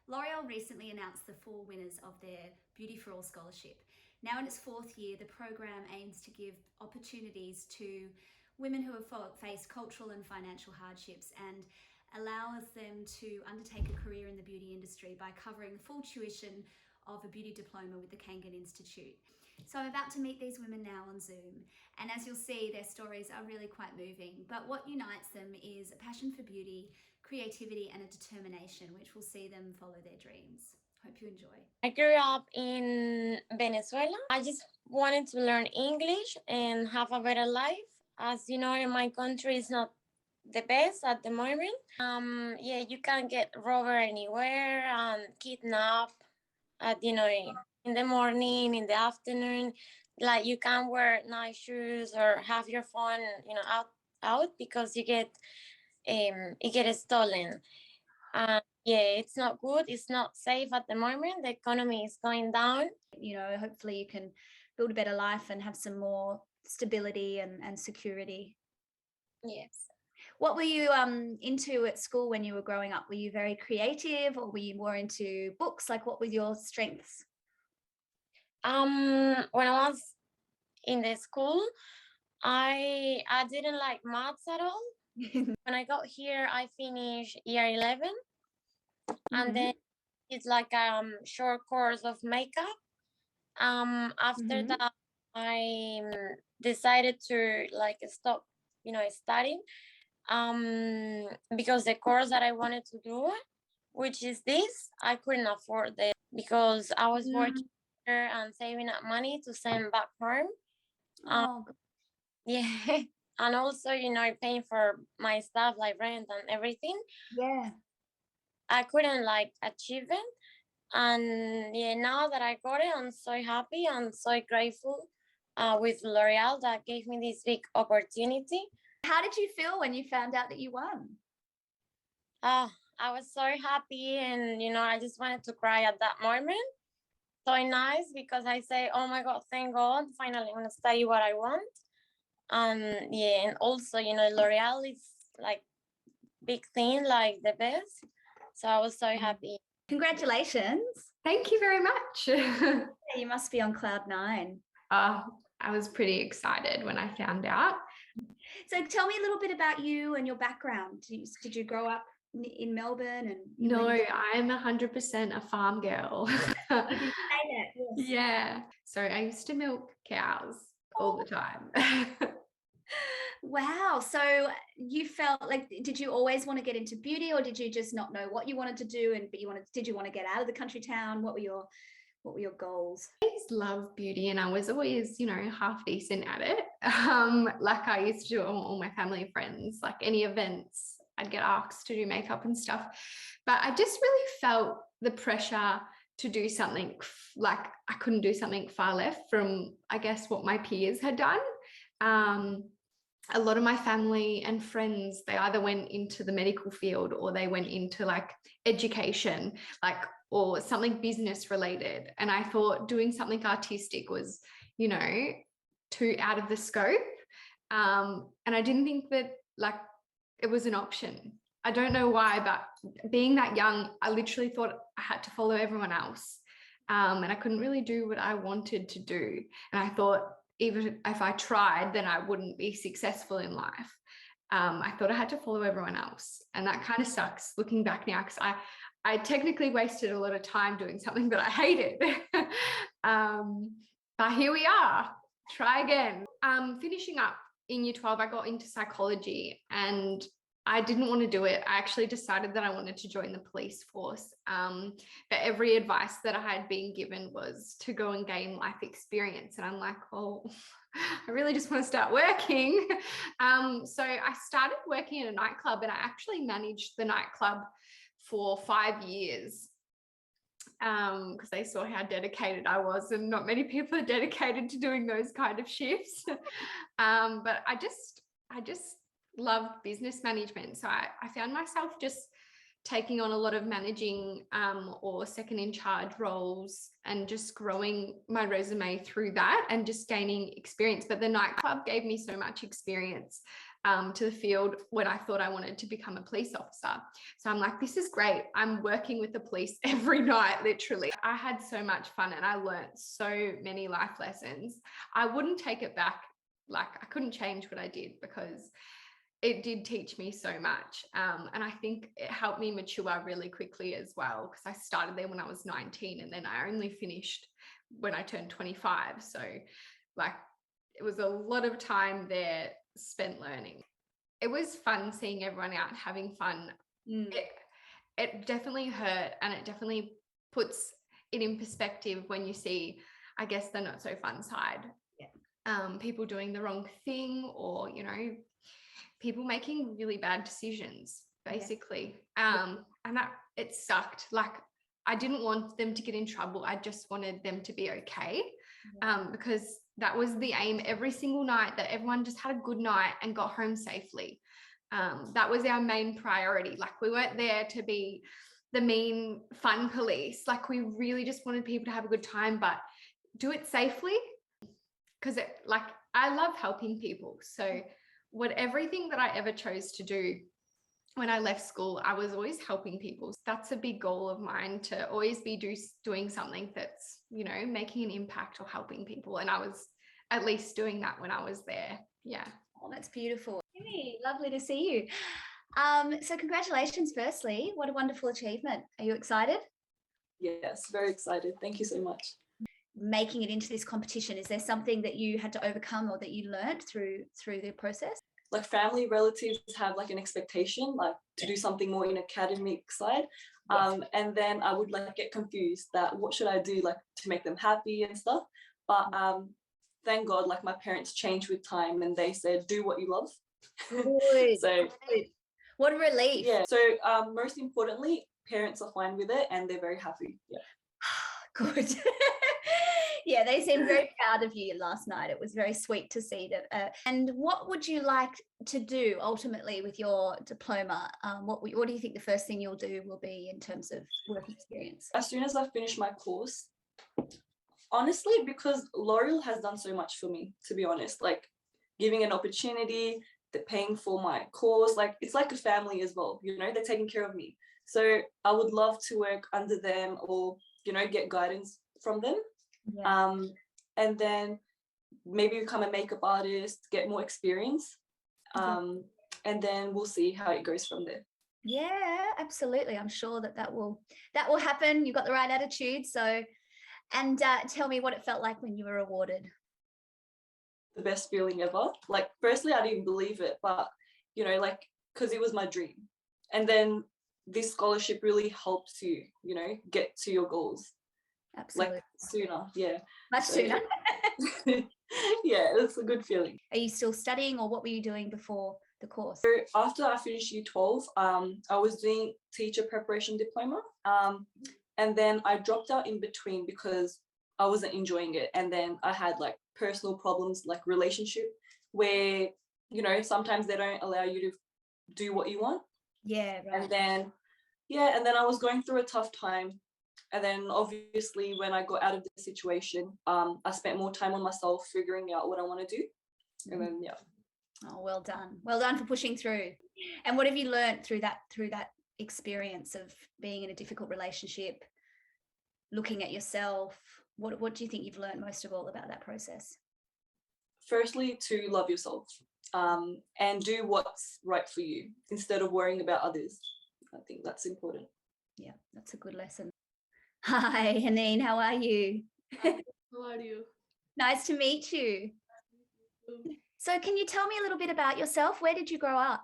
L'Oreal recently announced the 4 winners of their Beauty for All scholarship. Now in its 4th year, the program aims to give opportunities to women who have faced cultural and financial hardships and allows them to undertake a career in the beauty industry by covering the full tuition of a beauty diploma with the Kangan Institute. So I'm about to meet these women now on Zoom, and as you'll see, their stories are really quite moving. But what unites them is a passion for beauty, creativity, and a determination which will see them follow their dreams. Hope you enjoy. I grew up in Venezuela. I just wanted to learn English and have a better life. As you know, in my country is not the best at the moment. You can get robbed anywhere and kidnapped at in the morning, in the afternoon. Like you can't wear nice shoes or have your phone out because you get it gets stolen. It's not good. It's not safe at the moment. The economy is going down. Hopefully you can build a better life and have some more stability and security. Yes. What were you into at school when you were growing up? Were you very creative, or were you more into books? Like, what were your strengths? When I was in the school, I didn't like maths at all. When I got here, I finished year 11, and then it's like a short course of makeup. After that, I decided to stop, studying. Because the course that I wanted to do, which is this, I couldn't afford it because I was working here and saving up money to send back home. Yeah. And also, paying for my stuff like rent and everything. Yeah. I couldn't achieve it. And now that I got it, I'm so happy. I'm so grateful with L'Oreal that gave me this big opportunity. How did you feel when you found out that you won? I was so happy, and I just wanted to cry at that moment. So nice, because I say, oh my God, thank God, finally I'm gonna study what I want. And also, L'Oreal is big thing, the best. So I was so happy. Congratulations. Thank you very much. You must be on cloud 9. I was pretty excited when I found out. So tell me a little bit about you and your background. Did you grow up in Melbourne? No, I'm 100% a farm girl. Yeah. So I used to milk cows all the time. Wow. So you felt like, did you always want to get into beauty, or did you just not know what you wanted to do? Did you want to get out of the country town? What were your goals? I always loved beauty, and I was always, half decent at it. Like I used to do all my family and friends, like any events, I'd get asked to do makeup and stuff. But I just really felt the pressure to do something, like I couldn't do something far left from, I guess, what my peers had done. A lot of my family and friends, they either went into the medical field or they went into education, or something business related. And I thought doing something artistic was, too out of the scope. And I didn't think that it was an option. I don't know why, but being that young, I literally thought I had to follow everyone else. And I couldn't really do what I wanted to do. And I thought, even if I tried, then I wouldn't be successful in life. I thought I had to follow everyone else. And that kind of sucks looking back now, because I technically wasted a lot of time doing something that I hated. But here we are, try again. Finishing up in year 12, I got into psychology, and I didn't want to do it. I actually decided that I wanted to join the police force. But every advice that I had been given was to go and gain life experience. And I'm like, oh, I really just want to start working. So I started working at a nightclub, and I actually managed the nightclub for 5 years because they saw how dedicated I was, and not many people are dedicated to doing those kind of shifts. But I just loved business management. So I found myself just taking on a lot of managing or second in charge roles, and just growing my resume through that and just gaining experience. But the nightclub gave me so much experience to the field when I thought I wanted to become a police officer. So I'm like, this is great. I'm working with the police every night, literally. I had so much fun and I learned so many life lessons. I wouldn't take it back. Like, I couldn't change what I did because it did teach me so much. And I think it helped me mature really quickly as well, because I started there when I was 19 and then I only finished when I turned 25. So like, it was a lot of time there spent learning. It was fun seeing everyone out having fun. It definitely hurt, and it definitely puts it in perspective when you see, I guess, the not so fun side. People doing the wrong thing, or, you know, people making really bad decisions, basically. And that, it sucked. Like, I didn't want them to get in trouble. I just wanted them to be okay. Because that was the aim every single night, that everyone just had a good night and got home safely. That was our main priority. Like, we weren't there to be the mean fun police. Like, we really just wanted people to have a good time, but do it safely. Because like, I love helping people. So everything that I ever chose to do when I left school, I was always helping people. That's a big goal of mine, to always be doing something that's, you know, making an impact or helping people. And I was at least doing that when I was there. Yeah. Oh, that's beautiful. Really lovely to see you. So congratulations, firstly. What a wonderful achievement. Are you excited? Yes, very excited. Thank you so much. Making it into this competition, is there something that you had to overcome or that you learned through the process? Like, family relatives have like an expectation, like to do something more in academic side. And then I would like get confused that what should I do, like, to make them happy and stuff. But thank God, like, my parents changed with time and they said, do what you love. Good. So what a relief. yeah. So most importantly, parents are fine with it and they're very happy. Yeah. Good. Yeah, they seemed very proud of you last night. It was very sweet to see that. And what would you like to do ultimately with your diploma? What do you think the first thing you'll do will be in terms of work experience? As soon as I finish my course, honestly, because L'Oreal has done so much for me, to be honest, like giving an opportunity, they're paying for my course, like it's like a family as well, you know, they're taking care of me. So I would love to work under them, or, you know, get guidance from them. Yeah. And then maybe become a makeup artist, get more experience. And then we'll see how it goes from there. Yeah, absolutely. I'm sure that will happen. You've got the right attitude. So, and tell me what it felt like when you were awarded. The best feeling ever. Like, firstly, I didn't believe it, but, you know, like, because it was my dream. And then this scholarship really helps you, you know, get to your goals. Absolutely. Like, sooner. Yeah. Much sooner. Yeah, it's a good feeling. Are you still studying, or what were you doing before the course? So after I finished year 12, I was doing teacher preparation diploma. And then I dropped out in between because I wasn't enjoying it. And then I had like personal problems, like relationship, where, you know, sometimes they don't allow you to do what you want. Yeah, right. And then, I was going through a tough time. And then obviously when I got out of the situation, I spent more time on myself, figuring out what I want to do. And then, yeah. Oh, well done. Well done for pushing through. And what have you learned through that experience of being in a difficult relationship, looking at yourself? What do you think you've learned most of all about that process? Firstly, to love yourself, and do what's right for you instead of worrying about others. I think that's important. Yeah, that's a good lesson. Hi, Haneen, how are you? How are you? Nice to meet you. So can you tell me a little bit about yourself? Where did you grow up?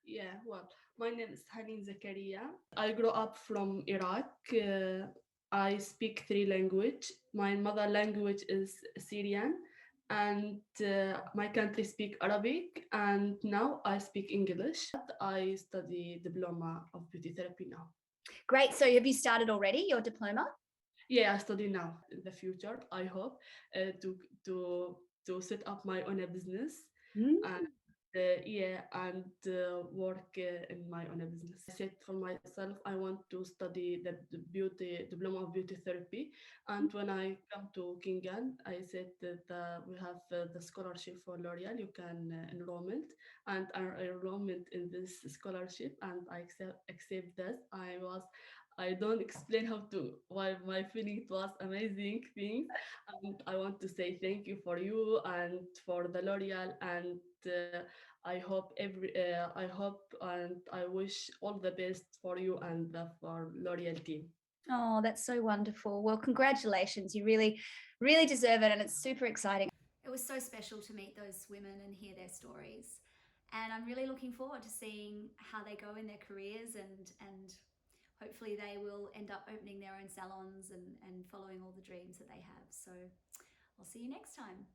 Yeah, well, my name is Haneen Zakaria. I grew up from Iraq. I speak 3 languages. My mother language is Syrian, and my country speak Arabic, and now I speak English. I study diploma of beauty therapy now. Great. So have you started already your diploma? Yeah, I study now. In the future, I hope to set up my own business and work in my own business. I said for myself, I want to study the beauty diploma of beauty therapy. And when I come to Kingan, I said that we have the scholarship for L'Oreal. You can enrollment and enrollment in this scholarship, and I accept that. I don't explain how to why my feeling. It was amazing thing, and I want to say thank you for you and for the L'Oreal, and I hope and I wish all the best for you and for L'Oreal team. Oh, that's so wonderful. Well, congratulations. You really, really deserve it. And it's super exciting. It was so special to meet those women and hear their stories. And I'm really looking forward to seeing how they go in their careers, and hopefully they will end up opening their own salons and following all the dreams that they have. So I'll see you next time.